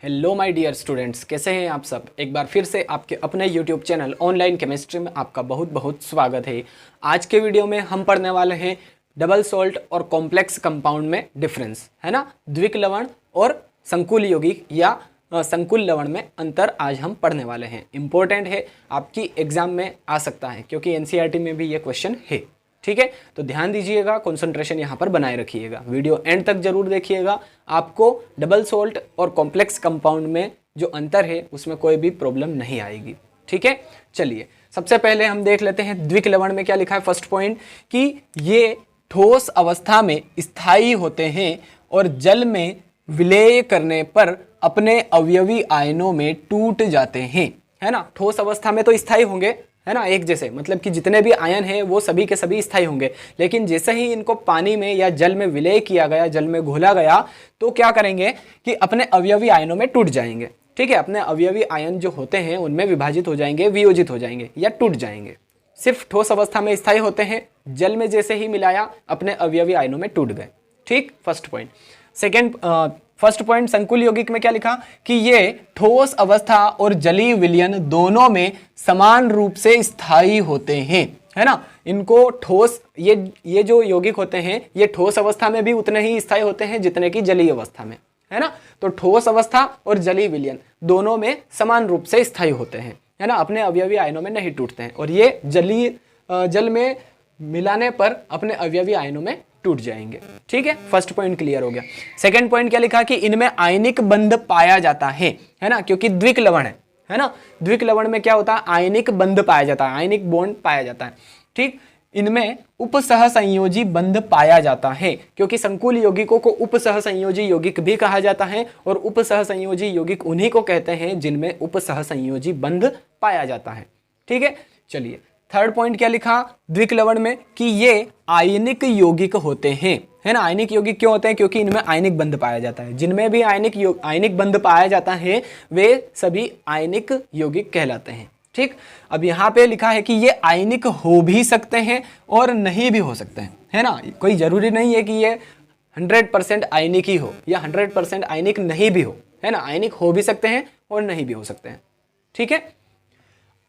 Hello my dear students, कैसे हैं आप सब। एक बार फिर से आपके अपने यूट्यूब चैनल ऑनलाइन केमिस्ट्री में आपका बहुत बहुत स्वागत है। आज के वीडियो में हम पढ़ने वाले हैं डबल सॉल्ट और कॉम्प्लेक्स कंपाउंड में डिफरेंस, है ना। द्विक लवण और संकुल यौगिक या संकुल लवण में अंतर आज हम पढ़ने वाले हैं। इंपॉर्टेंट है, आपकी एग्जाम में आ सकता है क्योंकि एनसीईआरटी में भी ये क्वेश्चन है। ठीक है, तो ध्यान दीजिएगा, कंसंट्रेशन यहाँ पर बनाए रखिएगा, वीडियो एंड तक जरूर देखिएगा। आपको डबल सॉल्ट और कॉम्प्लेक्स कंपाउंड में जो अंतर है उसमें कोई भी प्रॉब्लम नहीं आएगी। ठीक है, चलिए सबसे पहले हम देख लेते हैं द्विक लवण में क्या लिखा है। फर्स्ट पॉइंट कि ये ठोस अवस्था में स्थायी होते हैं और जल में विलय करने पर अपने अवयवी आयनों में टूट जाते हैं, है ना। ठोस अवस्था में तो स्थायी होंगे, है ना, एक जैसे, मतलब कि जितने भी आयन हैं वो सभी के सभी स्थायी होंगे, लेकिन जैसे ही इनको पानी में या जल में विलय किया गया, जल में घोला गया, तो क्या करेंगे कि अपने अवयवी आयनों में टूट जाएंगे। ठीक है, अपने अवयवी आयन जो होते हैं उनमें विभाजित हो जाएंगे, वियोजित हो जाएंगे या टूट जाएंगे। सिर्फ ठोस अवस्था में स्थायी होते हैं, जल में जैसे ही मिलाया अपने अवयवी आयनों में टूट गए। ठीक, फर्स्ट पॉइंट। फर्स्ट पॉइंट संकुल यौगिक में क्या लिखा कि ये ठोस अवस्था और जलीय विलयन दोनों में समान रूप से स्थायी होते हैं, है ना। इनको ठोस ये जो यौगिक होते हैं ये ठोस अवस्था में भी उतने ही स्थायी होते हैं जितने की जलीय अवस्था में, है ना। तो ठोस अवस्था और जलीय विलयन दोनों में समान रूप से स्थायी होते हैं, है ना, अपने अवयवी आयनों में नहीं टूटते हैं। और ये जल में मिलाने पर अपने अवयवी आयनों में टूट जाएंगे। ठीक है, फर्स्ट पॉइंट क्लियर हो गया। सेकंड पॉइंट क्या लिखा कि इनमें आयनिक बंध पाया जाता है ना, क्योंकि द्विक लवण है ना। द्विक लवण में क्या होता है, आयनिक बंध पाया जाता है, आयनिक बॉन्ड पाया जाता है। ठीक, इनमें उपसहसंयोजी बंध पाया जाता है, क्योंकि संकुल यौगिकों को उपसहसंयोजी यौगिक भी कहा जाता है और उपसहसंयोजी यौगिक उन्हीं को कहते हैं जिनमें उपसहसंयोजी बंध पाया जाता है। ठीक है, चलिए थर्ड पॉइंट क्या लिखा द्विक लवण में कि ये आयनिक यौगिक होते हैं, है ना। आयनिक यौगिक क्यों होते हैं, क्योंकि इनमें आयनिक बंध पाया जाता है। जिनमें भी आयनिक बंध पाया जाता है वे सभी आयनिक यौगिक कहलाते हैं। ठीक, अब यहाँ पे लिखा है कि ये आयनिक हो भी सकते हैं और नहीं भी हो सकते हैं, है ना। कोई जरूरी नहीं है कि ये 100% आयनिक ही हो या 100% आयनिक नहीं भी हो, है ना। आयनिक हो भी सकते हैं और नहीं भी हो सकते हैं। ठीक है,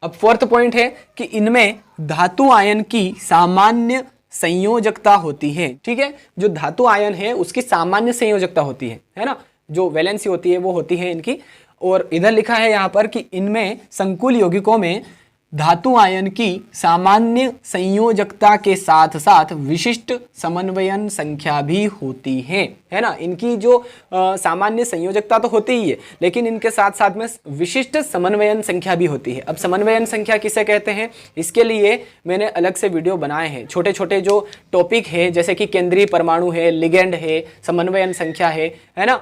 अब फोर्थ पॉइंट है कि इनमें धातु आयन की सामान्य संयोजकता होती है। ठीक है, जो धातु आयन है उसकी सामान्य संयोजकता होती है ना, जो वैलेंसी होती है वो होती है इनकी। और इधर लिखा है यहाँ पर कि इनमें संकुल यौगिकों में धातु आयन की सामान्य संयोजकता के साथ साथ विशिष्ट समन्वयन संख्या भी होती है ना। इनकी जो सामान्य संयोजकता तो होती ही है, लेकिन इनके साथ साथ में विशिष्ट समन्वयन संख्या भी होती है। अब समन्वयन संख्या किसे कहते हैं, इसके लिए मैंने अलग से वीडियो बनाए हैं। छोटे छोटे जो टॉपिक है जैसे कि केंद्रीय परमाणु है, लिगेंड है, समन्वयन संख्या है ना,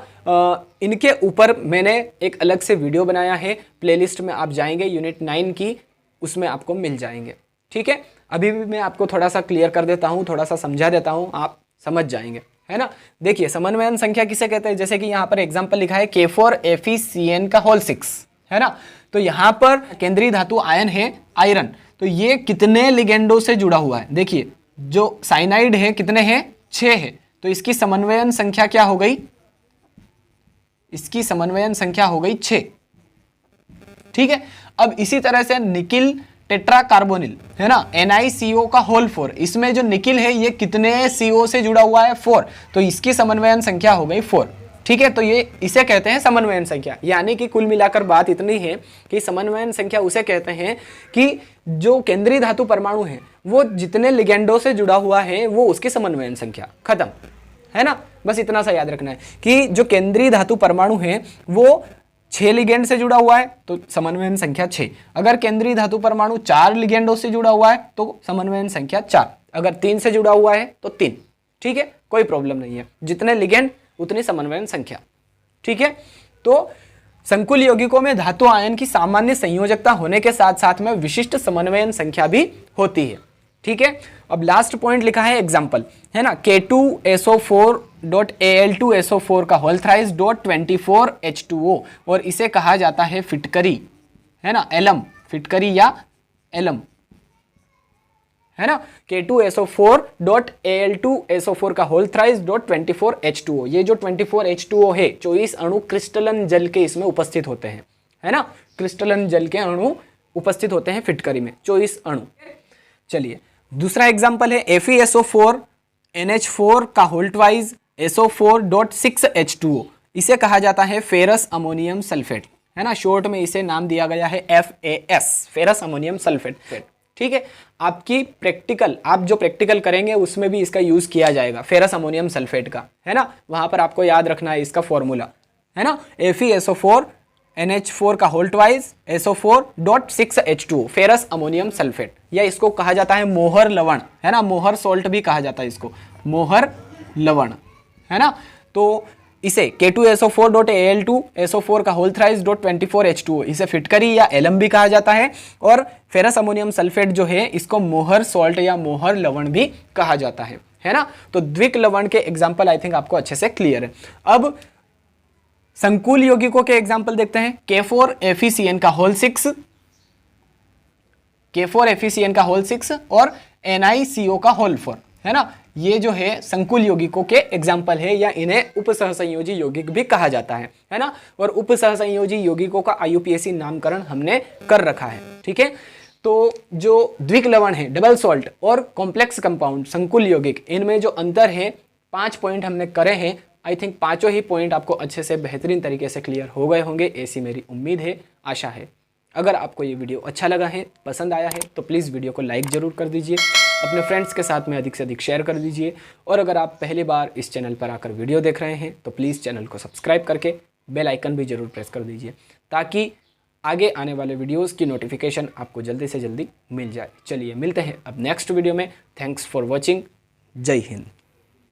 इनके ऊपर मैंने एक अलग से वीडियो बनाया है। प्लेलिस्ट में आप जाएंगे यूनिट 9 की, उसमें आपको मिल जाएंगे। ठीक है, अभी भी मैं आपको थोड़ा सा क्लियर कर देता हूँ, थोड़ा सा समझा देता हूँ, आप समझ जाएंगे, है ना। देखिए समन्वयन संख्या किसे कहते हैं, जैसे कि यहाँ पर एग्जांपल लिखा है K4FeCN का होल 6, है ना। तो यहाँ पर केंद्रीय धातु आयन है आयरन, तो ये कितने लिगेंडों से जुड़ा हुआ है। देखिए जो साइनाइड है कितने हैं, 6 है, तो इसकी समन्वयन संख्या क्या हो गई, इसकी समन्वयन संख्या हो गई 6। ठीक है, अब इसी तरह से निकिल टेट्राकार्बोनिल, है ना, NiCO का होल 4, इसमें जो निकिल है ये कितने CO से जुड़ा हुआ है, 4, तो इसकी समन्वयन संख्या हो गई 4। ठीक है, तो ये इसे कहते हैं समन्वयन संख्या। यानी कि कुल मिलाकर बात इतनी है कि समन्वयन संख्या उसे कहते हैं कि जो केंद्रीय धातु परमाणु है वो जितने लिगेंडों से जुड़ा हुआ है वो उसकी समन्वयन संख्या, खत्म, है ना। बस इतना सा याद रखना है कि जो केंद्रीय धातु परमाणु है वो 6 लिगेंड से जुड़ा हुआ है तो समन्वयन संख्या 6। अगर केंद्रीय धातु परमाणु 4 लिगेंडों से जुड़ा हुआ है तो समन्वयन संख्या 4। अगर 3 से जुड़ा हुआ है तो 3। ठीक है, कोई प्रॉब्लम नहीं है, जितने लिगेंड उतनी समन्वयन संख्या। ठीक है, तो संकुल यौगिकों में धातु आयन की सामान्य संयोजकता होने के साथ साथ में विशिष्ट समन्वयन संख्या भी होती है। ठीक है, अब लास्ट पॉइंट लिखा है एग्जाम्पल, है ना, K2SO4.Al2SO4 का होल थ्राइस .24H2O, और इसे कहा जाता है फिटकरी, है ना, एलम, फिटकरी या एलम, है ना, K2SO4.Al2SO4 का होल थ्राइस डॉट 24H2O। ये जो 24H2O है 24 अणु क्रिस्टलन जल के इसमें उपस्थित होते हैं, है ना, क्रिस्टलन जल के अणु उपस्थित होते हैं फिटकरी में, 24 अणु। चलिए दूसरा एग्जांपल है FeSO4NH4 का होल ट्वाइस SO4.6H2O। इसे कहा जाता है फेरस अमोनियम सल्फेट, है ना, शॉर्ट में इसे नाम दिया गया है FAS, फेरस अमोनियम सल्फेट। ठीक है, आपकी प्रैक्टिकल, आप जो प्रैक्टिकल करेंगे उसमें भी इसका यूज किया जाएगा, फेरस अमोनियम सल्फेट का, है ना, वहां पर आपको याद रखना है इसका फॉर्मूला, है ना, FeSO4NH4 का whole twice SO4.6H2O, ferrous ammonium sulphate, या इसको कहा जाता है मोहर लवण, है ना, मोहर सॉल्ट भी कहा जाता है इसको, मोहर लवण, है ना। तो इसे K2SO4.Al2SO4 का होल थ्राइस डॉट 24H2O, इसे फिटकरी या एलम भी कहा जाता है, और फेरस अमोनियम सल्फेट जो है इसको मोहर सॉल्ट या मोहर लवण भी कहा जाता है ना। तो द्विक लवण के एग्जाम्पल आई थिंक आपको अच्छे से क्लियर है। अब संकुल यौगिकों के एग्जाम्पल देखते हैं। K4FeCN का होल 6, K4FeCN का होल 6 और NiCO का होल 4, है ना, ये जो है संकुल यौगिकों के एग्जाम्पल है, या इन्हें उपसहसंयोजी यौगिक भी कहा जाता है ना। और उपसहसंयोजी यौगिकों का IUPAC नामकरण हमने कर रखा है, ठीक है। तो जो द्विक लवण है, डबल सॉल्ट और कॉम्प्लेक्स कंपाउंड, संकुल यौगिक, इनमें जो अंतर है 5 पॉइंट हमने करे हैं। आई थिंक पांचों ही पॉइंट आपको अच्छे से बेहतरीन तरीके से क्लियर हो गए होंगे, ऐसी मेरी उम्मीद है, आशा है। अगर आपको ये वीडियो अच्छा लगा है, पसंद आया है, तो प्लीज़ वीडियो को लाइक ज़रूर कर दीजिए, अपने फ्रेंड्स के साथ में अधिक से अधिक शेयर कर दीजिए, और अगर आप पहली बार इस चैनल पर आकर वीडियो देख रहे हैं तो प्लीज़ चैनल को सब्सक्राइब करके बेल आइकन भी ज़रूर प्रेस कर दीजिए, ताकि आगे आने वाले वीडियोस की नोटिफिकेशन आपको जल्दी से जल्दी मिल जाए। चलिए मिलते हैं अब नेक्स्ट वीडियो में। Thanks for watching. जय हिंद।